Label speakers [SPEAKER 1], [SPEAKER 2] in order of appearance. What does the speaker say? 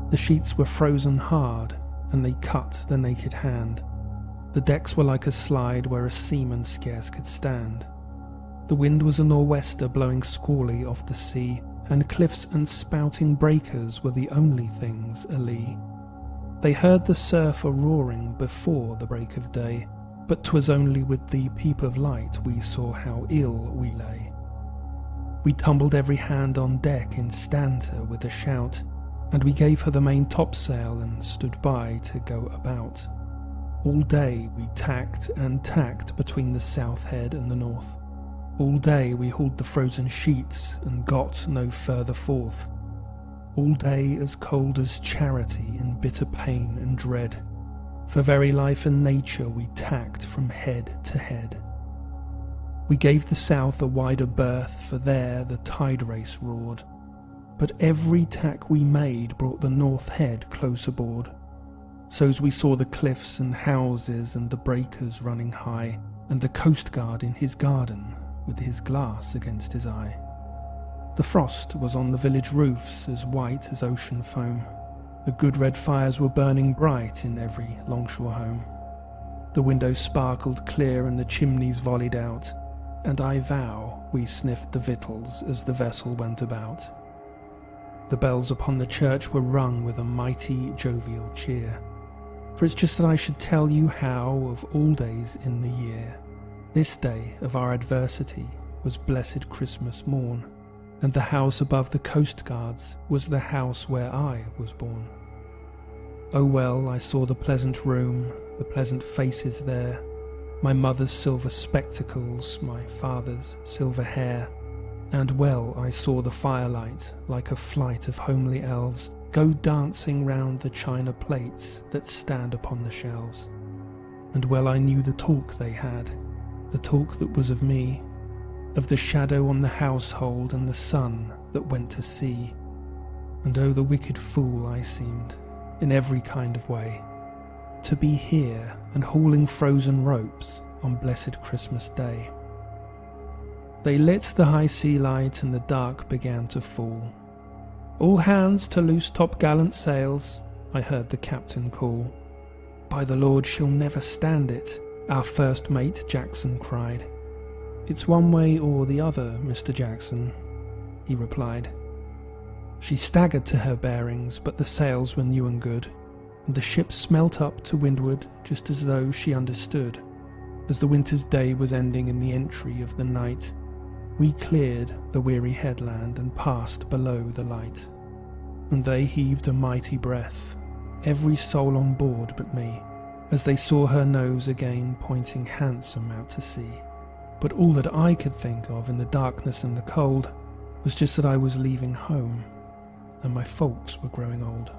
[SPEAKER 1] The sheets were frozen hard, and they cut the naked hand. The decks were like a slide where a seaman scarce could stand. The wind was a nor'wester blowing squally off the sea, and cliffs and spouting breakers were the only things alee. They heard the surf a-roaring before the break of day, but 'twas only with the peep of light we saw how ill we lay. We tumbled every hand on deck in stanter with a shout, and we gave her the main topsail and stood by to go about. All day we tacked and tacked between the south head and the north. All day we hauled the frozen sheets and got no further forth. All day as cold as charity in bitter pain and dread. For very life and nature we tacked from head to head. We gave the south a wider berth, for there the tide race roared. But every tack we made brought the north head close aboard. So's we saw the cliffs and houses and the breakers running high, and the coast guard in his garden with his glass against his eye. The frost was on the village roofs as white as ocean foam. The good red fires were burning bright in every longshore home. The windows sparkled clear and the chimneys volleyed out, and I vow we sniffed the victuals as the vessel went about. The bells upon the church were rung with a mighty jovial cheer, for it's just that I should tell you how, of all days in the year, this day of our adversity was blessed Christmas morn, and the house above the coast guards was the house where I was born. Oh well, I saw the pleasant room, the pleasant faces there, my mother's silver spectacles, my father's silver hair, and well I saw the firelight, like a flight of homely elves, go dancing round the china plates that stand upon the shelves. And well I knew the talk they had, the talk that was of me, of the shadow on the household and the sun that went to sea. And oh, the wicked fool I seemed, in every kind of way, to be here and hauling frozen ropes on blessed Christmas Day. They lit the high sea light and the dark began to fall. "All hands to loose topgallant sails," I heard the captain call. "By the Lord, she'll never stand it," our first mate Jackson cried. "It's one way or the other, Mr. Jackson," he replied. She staggered to her bearings, but the sails were new and good, and the ship smelt up to windward just as though she understood. As the winter's day was ending in the entry of the night, we cleared the weary headland and passed below the light. And they heaved a mighty breath, every soul on board but me, as they saw her nose again pointing handsome out to sea. But all that I could think of in the darkness and the cold was just that I was leaving home, and my folks were growing old.